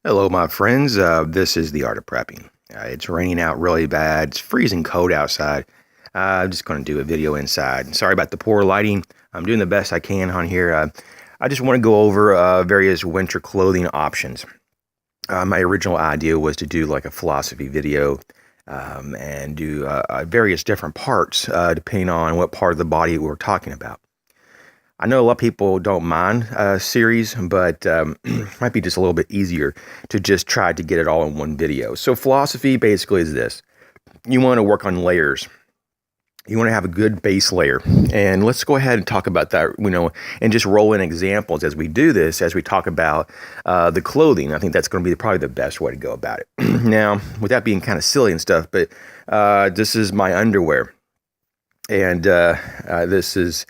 Hello, my friends. This is the art of prepping. It's raining out really bad. It's freezing cold outside. I'm just going to do a video inside. Sorry about the poor lighting. I'm doing the best I can on here. I just want to go over various winter clothing options. My original idea was to do like a philosophy video and do various different parts depending on what part of the body we're talking about. I know a lot of people don't mind a series, but might be just a little bit easier to just try to get it all in one video. So philosophy basically is this. You want to work on layers. You want to have a good base layer. And let's go ahead and talk about that, and just roll in examples as we do this, as we talk about the clothing. I think that's going to be probably the best way to go about it. Now, without being kind of silly and stuff, but this is my underwear. And this is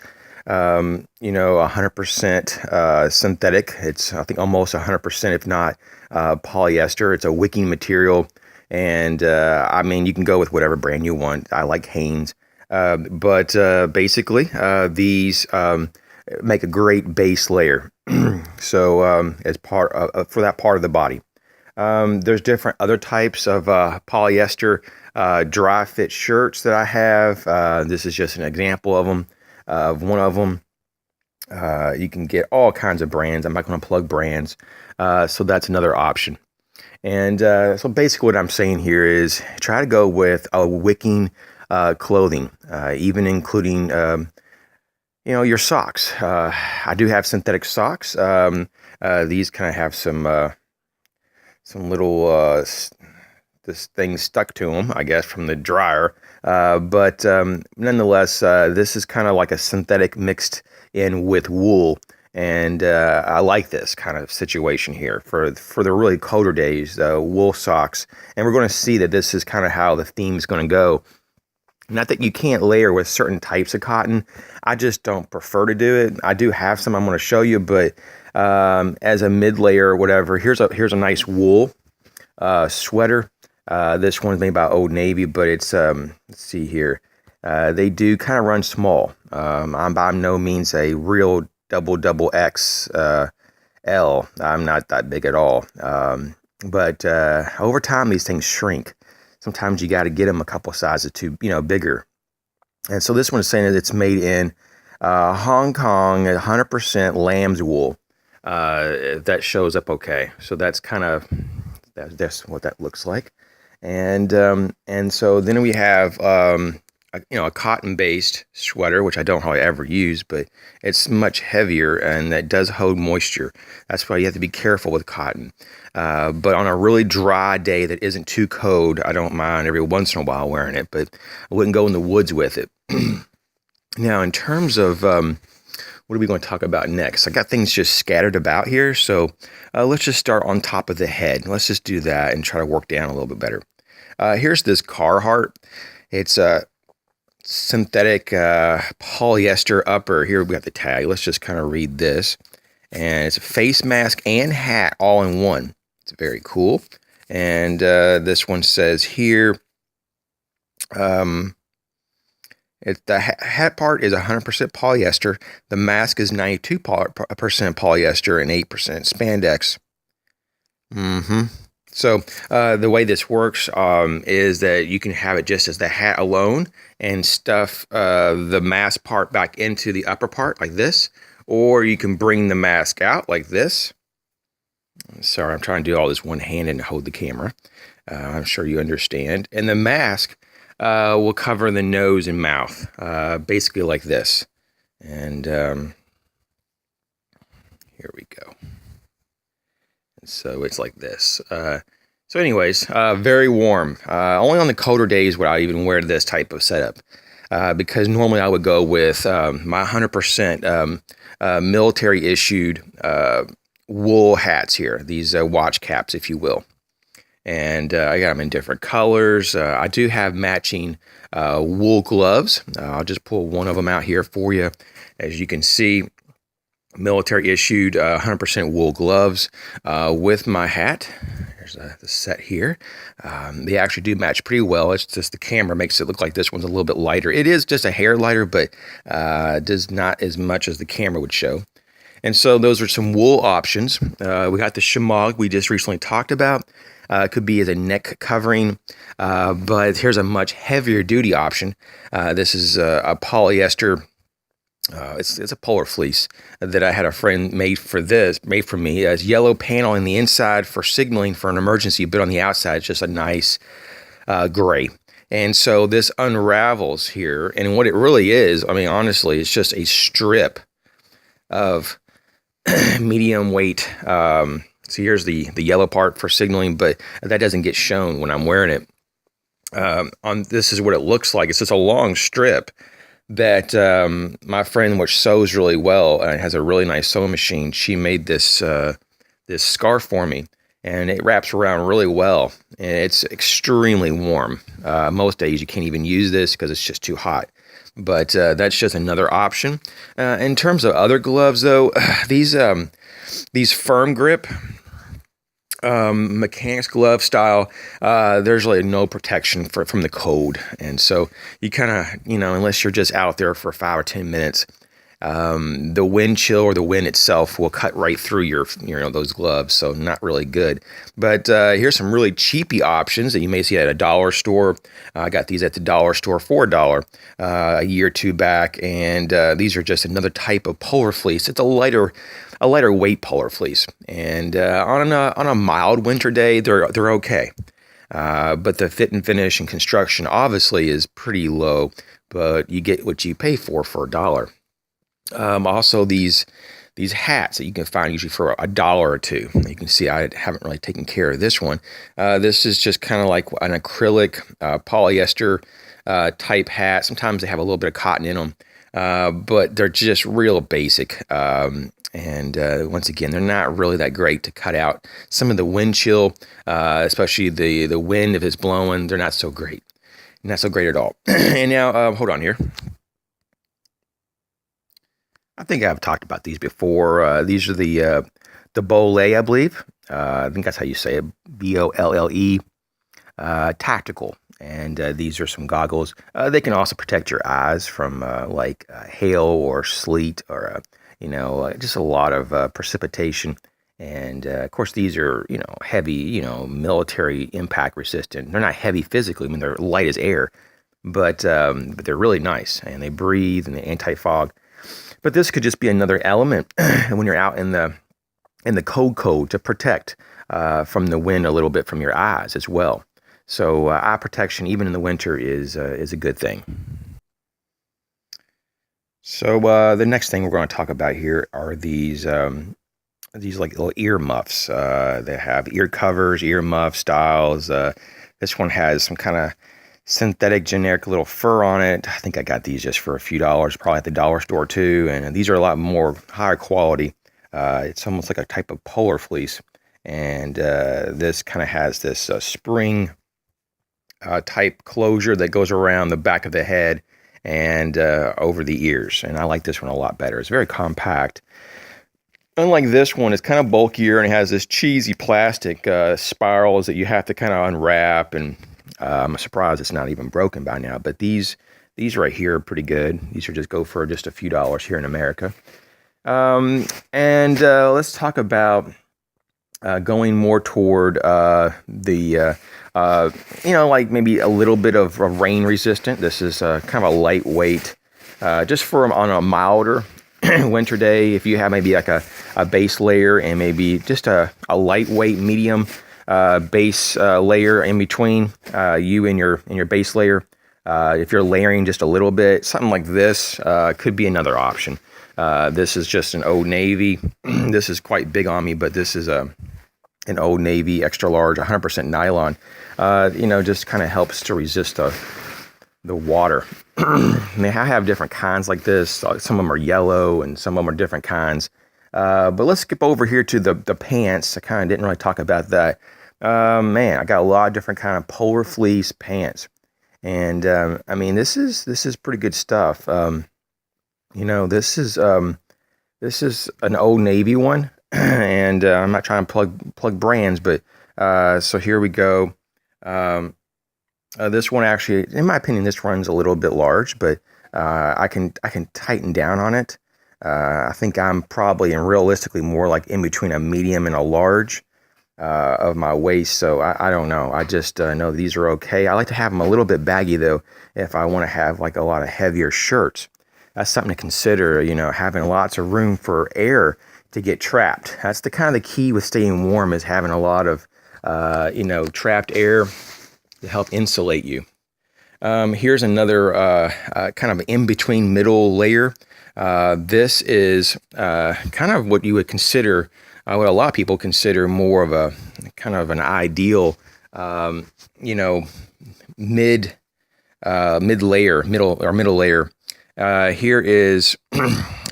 100% synthetic. It's, I think, almost 100%, if not polyester. It's a wicking material. And I mean, you can go with whatever brand you want. I like Hanes. But basically, these make a great base layer. So as part of, for that part of the body. There's different other types of polyester dry fit shirts that I have. This is just an example of them. One of them. You can get all kinds of brands. I'm not going to plug brands. So that's another option. And so basically what I'm saying here is try to go with a wicking clothing, even including, your socks. I do have synthetic socks. These kind of have some little this thing stuck to them, I guess, from the dryer. But nonetheless, this is kind of like a synthetic mixed in with wool. And I like this kind of situation here for the really colder days, wool socks. And we're going to see that this is kind of how the theme is going to go. Not that you can't layer with certain types of cotton. I just don't prefer to do it. I do have some I'm going to show you, but as a mid layer or whatever, here's a nice wool sweater. This one's made by Old Navy, but it's let's see here. They do kind of run small. I'm by no means a real double X L. I'm not that big at all. But over time, these things shrink. Sometimes you got to get them a couple sizes too, bigger. And so this one is saying that it's made in Hong Kong, 100% lamb's wool. That shows up okay. So that's kind of that's what that looks like. And so then we have a cotton-based sweater, which I don't hardly ever use, but it's much heavier and that does hold moisture. That's why you have to be careful with cotton. But on a really dry day that isn't too cold, I don't mind every once in a while wearing it, but I wouldn't go in the woods with it. Now, in terms of what are we going to talk about next? I got things just scattered about here, so let's just start on top of the head. Let's just do that and try to work down a little bit better. Here's this Carhartt. It's a synthetic polyester upper. Here we got the tag. Let's just kind of read this. And it's a face mask and hat all in one. It's very cool. And this one says here, the hat part is 100% polyester. The mask is 92% polyester and 8% spandex. So the way this works is that you can have it just as the hat alone and stuff the mask part back into the upper part like this, or you can bring the mask out like this. Sorry, I'm trying to do all this one hand and hold the camera. I'm sure you understand. And the mask will cover the nose and mouth, basically like this. And here we go. So it's like this. So anyways, very warm. Only on the colder days would I even wear this type of setup. Because normally I would go with my 100% military issued wool hats here. These watch caps, if you will. And I got them in different colors. I do have matching wool gloves. I'll just pull one of them out here for you. As you can see, military issued 100% wool gloves with my hat. There's the set here. They actually do match pretty well. It's just the camera makes it look like this one's a little bit lighter. It is just a hair lighter, but does not as much as the camera would show. And so those are some wool options. We got the chamois we just recently talked about. It could be as a neck covering, but here's a much heavier duty option. This is a polyester. It's a polar fleece that I had a friend made for me. It has yellow panel in the inside for signaling for an emergency, but on the outside it's just a nice gray. And so this unravels here, and what it really is, I mean, honestly, it's just a strip of medium weight. So here's the yellow part for signaling, but that doesn't get shown when I'm wearing it. This is what it looks like. It's just a long strip that my friend, which sews really well and has a really nice sewing machine, she made this this scarf for me, and it wraps around really well, and it's extremely warm. Most days you can't even use this because it's just too hot. But that's just another option. In terms of other gloves, though, these firm grip mechanics glove style, there's really no protection from the cold, and so you kind of, unless you're just out there for 5 or 10 minutes, the wind chill or the wind itself will cut right through your those gloves, so not really good. But here's some really cheapy options that you may see at a dollar store. I got these at the dollar store for $1 a year or two back, and these are just another type of polar fleece. It's a lighter weight polar fleece, and on a mild winter day, they're okay. But the fit and finish and construction obviously is pretty low, but you get what you pay for $1. Also, these hats that you can find usually for $1 or $2. You can see I haven't really taken care of this one. This is just kind of like an acrylic polyester type hat. Sometimes they have a little bit of cotton in them, but they're just real basic. And once again, they're not really that great to cut out some of the wind chill, especially the wind if it's blowing. They're not so great. Not so great at all. And now, hold on here. I think I've talked about these before. These are the Bolle, I believe. I think that's how you say it. Bolle Tactical. And these are some goggles. They can also protect your eyes from hail or sleet or just a lot of precipitation. And of course, these are heavy, military impact resistant. They're not heavy physically. I mean, they're light as air, but they're really nice, and they breathe and they anti-fog. But this could just be another element when you're out in the cold to protect from the wind a little bit from your eyes as well. So eye protection, even in the winter, is a good thing. So the next thing we're going to talk about here are these like little ear muffs. They have ear covers, ear muff styles. This one has some kind of synthetic generic little fur on it. I think I got these just for a few dollars, probably at the dollar store too. And these are a lot more higher quality. It's almost like a type of polar fleece. And this kind of has this spring type closure that goes around the back of the head and over the ears. And I like this one a lot better. It's very compact. Unlike this one, it's kind of bulkier and it has this cheesy plastic spirals that you have to kind of unwrap, and I'm surprised it's not even broken by now. But these right here are pretty good. These are just go for just a few dollars here in America. And let's talk about going more toward like maybe a little bit of rain resistant. This is kind of a lightweight, just for on a milder winter day. If you have maybe like a base layer and maybe just a lightweight medium base layer in between you and your base layer. If you're layering just a little bit, something like this could be another option. This is just an Old Navy. This is quite big on me, but this is an Old Navy extra large, 100% nylon. Just kind of helps to resist the water. I mean, I have different kinds like this. Some of them are yellow and some of them are different kinds. But let's skip over here to the pants. I kind of didn't really talk about that. Man, I got a lot of different kind of polar fleece pants. And I mean, this is pretty good stuff. This is an Old Navy one, and I'm not trying to plug brands, but so here we go. This one actually, in my opinion, this runs a little bit large, but I can tighten down on it. I think I'm probably and realistically more like in between a medium and a large of my waist. So I don't know. I just know these are okay. I like to have them a little bit baggy though if I want to have like a lot of heavier shirts. That's something to consider, having lots of room for air to get trapped. That's the kind of the key with staying warm, is having a lot of, trapped air to help insulate you. Here's another kind of in-between middle layer. This is kind of what you would consider, what a lot of people consider more of a kind of an ideal, mid layer, middle layer. Here is,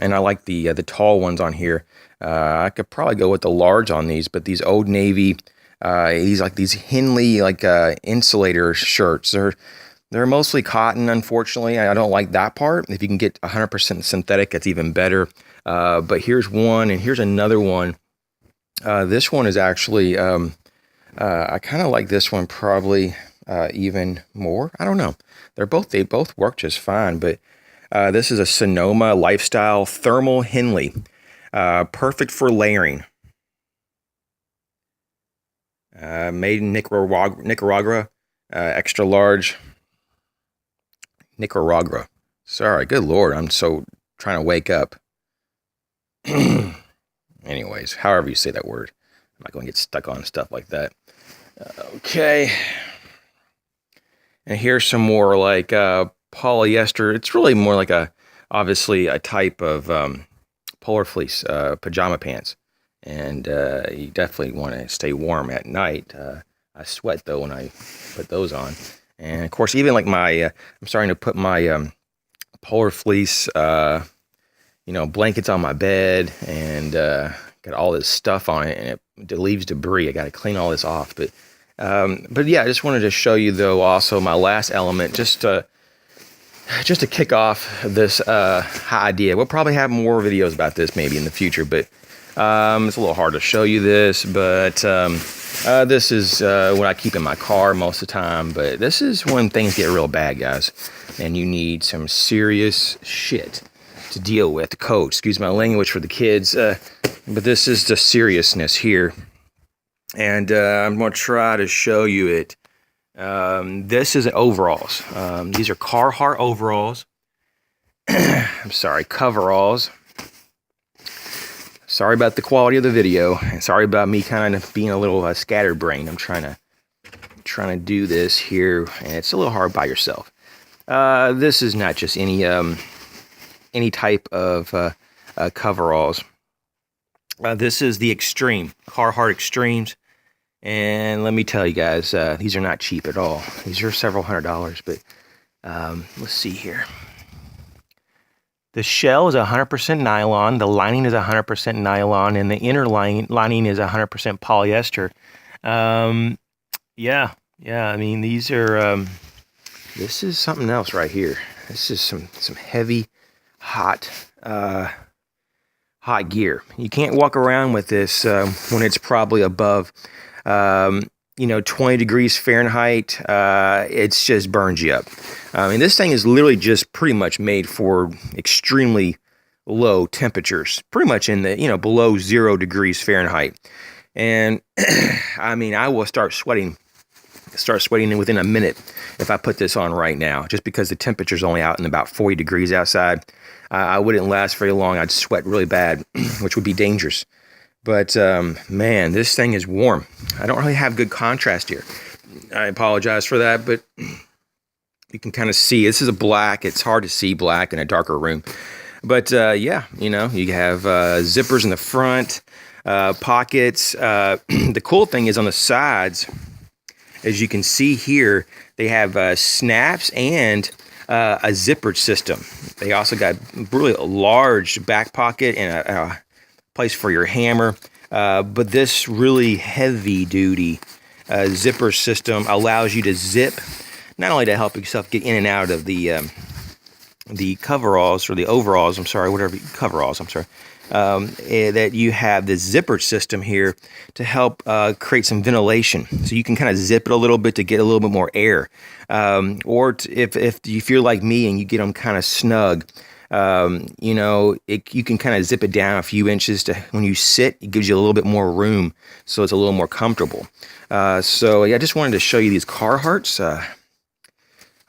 and I like the tall ones on here. I could probably go with the large on these, but these Old Navy, these Henley insulator shirts. They're mostly cotton, unfortunately. I don't like that part. If you can get 100% synthetic, it's even better. But here's one, and here's another one. This one is actually, I kind of like this one probably even more. I don't know. They both work just fine, but this is a Sonoma Lifestyle Thermal Henley. Perfect for layering. Made in Nicaragua, extra large. Nicaragua. Sorry, good Lord, I'm so trying to wake up. Anyways, however you say that word. I'm not going to get stuck on stuff like that. Okay. And here's some more like polyester. It's really more like obviously a type of polar fleece pajama pants. And you definitely want to stay warm at night. I sweat though when I put those on. And of course, even like I'm starting to put my polar fleece, blankets on my bed, and got all this stuff on it, and it leaves debris. I got to clean all this off. But yeah, I just wanted to show you though also my last element, just to kick off this idea. We'll probably have more videos about this maybe in the future, but it's a little hard to show you this, but this is what I keep in my car most of the time. But this is when things get real bad, guys, and you need some serious shit to deal with. Code, excuse my language for the kids, but this is the seriousness here, and I'm going to try to show you it. This is overalls. These are Carhartt overalls. I'm sorry, coveralls. Sorry about the quality of the video, and sorry about me kind of being a little scatterbrained. I'm trying to do this here, and it's a little hard by yourself. This is not just any type of coveralls. This is the Extreme, Carhartt Extremes, and let me tell you guys, these are not cheap at all. These are several $100s, but let's see here. The shell is 100% nylon, the lining is 100% nylon, and the inner lining is 100% polyester. Yeah, I mean, these are, this is something else right here. This is some heavy, hot gear. You can't walk around with this when it's probably above, 20 degrees Fahrenheit. It just burns you up. I mean, this thing is literally just pretty much made for extremely low temperatures, pretty much in the, below 0 degrees Fahrenheit. And I mean, I will start sweating within a minute if I put this on right now, just because the temperature's only out in about 40 degrees outside. I wouldn't last very long. I'd sweat really bad, which would be dangerous. But man, this thing is warm. I don't really have good contrast here. I apologize for that, but you can kind of see this is a black. It's hard to see black in a darker room. But yeah, you have zippers in the front, pockets. The cool thing is on the sides, as you can see here, they have snaps and a zippered system. They also got really a large back pocket and a place for your hammer. But this really heavy duty zipper system allows you to zip, not only to help yourself get in and out of the coveralls or the overalls, that you have this zipper system here to help create some ventilation. So you can kind of zip it a little bit to get a little bit more air. If you're like me and you get them kind of snug, You know, you can kind of zip it down a few inches to when you sit. It gives you a little bit more room, so it's a little more comfortable. So yeah, I just wanted to show you these Carhartts.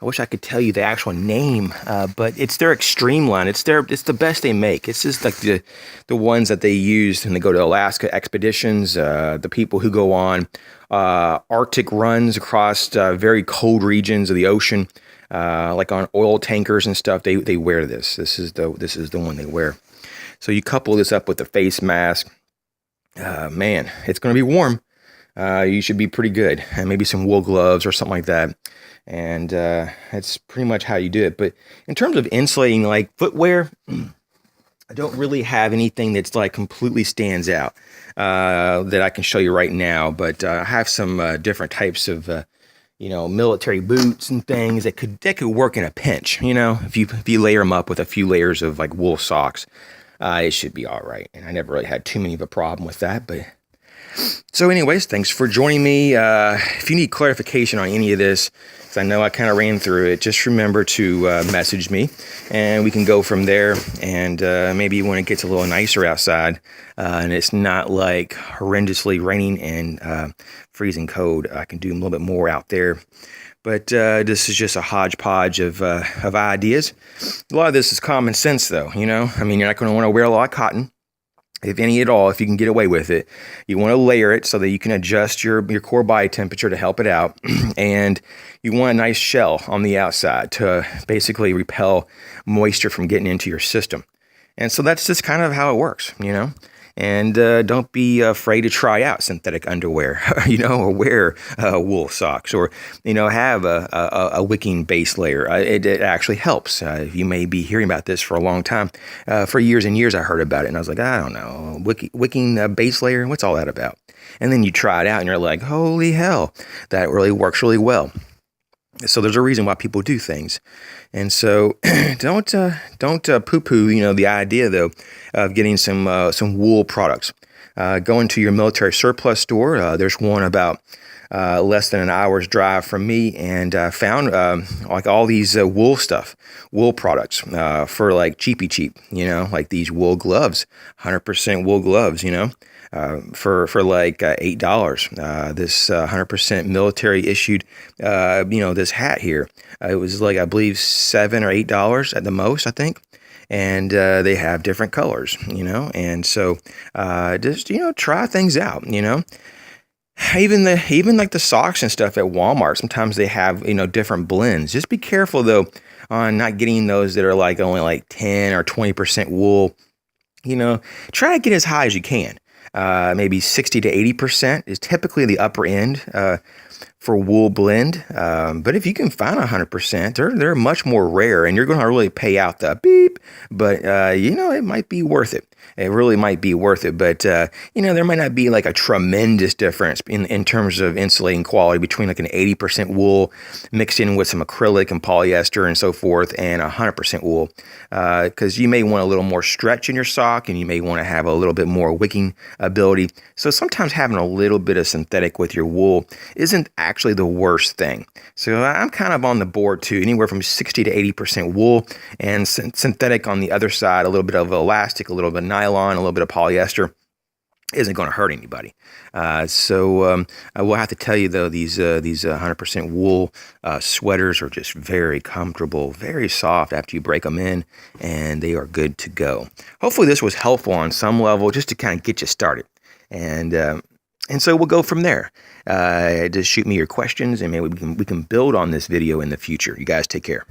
I wish I could tell you the actual name, but it's their extreme line. It's the best they make. It's just like the ones that they use when they go to Alaska expeditions. The people who go on Arctic runs across very cold regions of the ocean, like on oil tankers and stuff. They wear this. This is the one they wear. So you couple this up with the face mask. Man, it's going to be warm. You should be pretty good. And maybe some wool gloves or something like that. And that's pretty much how you do it. But in terms of insulating like footwear, I don't really have anything that's like completely stands out that I can show you right now. But I have some different types of military boots and things that could work in a pinch. You know, if you layer them up with a few layers of like wool socks, it should be all right. And I never really had too many of a problem with that. But so anyways, thanks for joining me. If you need clarification on any of this, because I know I kind of ran through it, just remember to message me, and we can go from there. And maybe when it gets a little nicer outside, and it's not like horrendously raining and freezing cold, I can do a little bit more out there. But this is just a hodgepodge of ideas. A lot of this is common sense, though. You know, I mean, you're not going to want to wear a lot of cotton. If any at all, if you can get away with it, you want to layer it so that you can adjust your core body temperature to help it out. And you want a nice shell on the outside to basically repel moisture from getting into your system. And so that's just kind of how it works, you know. And don't be afraid to try out synthetic underwear, or wear wool socks, or, have a wicking base layer. It actually helps. You may be hearing about this for a long time. For years and years, I heard about it, and I was like, I don't know, wicking base layer, what's all that about? And then you try it out, and you're like, holy hell, that really works really well. So there's a reason why people do things. And so don't poo-poo, the idea, though, of getting some wool products. Go into your military surplus store. There's one about less than an hour's drive from me, and found like all these wool products for like cheap, like these wool gloves, 100% wool gloves, for like $8. This 100% military issued, this hat here. It was like, I believe, $7 or $8 at the most, I think. And they have different colors, and so just try things out, Even like the socks and stuff at Walmart, sometimes they have different blends. Just be careful though on not getting those that are like only like 10 or 20% wool. Try to get as high as you can. Maybe 60 to 80% is typically the upper end for wool blend. But if you can find 100%, they're much more rare, and you're going to really pay out the beep. But it might be worth it. It really might be worth it. But there might not be like a tremendous difference in terms of insulating quality between like an 80% wool mixed in with some acrylic and polyester and so forth, and 100% wool. Because you may want a little more stretch in your sock, and you may want to have a little bit more wicking ability. So sometimes having a little bit of synthetic with your wool isn't actually the worst thing. So I'm kind of on the board too, anywhere from 60 to 80% wool, and synthetic on the other side, a little bit of elastic, a little bit of nylon, a little bit of polyester. Isn't going to hurt anybody. So I will have to tell you, though, these 100% wool sweaters are just very comfortable, very soft after you break them in, and they are good to go. Hopefully this was helpful on some level, just to kind of get you started. And so we'll go from there. Just shoot me your questions, and maybe we can build on this video in the future. You guys take care.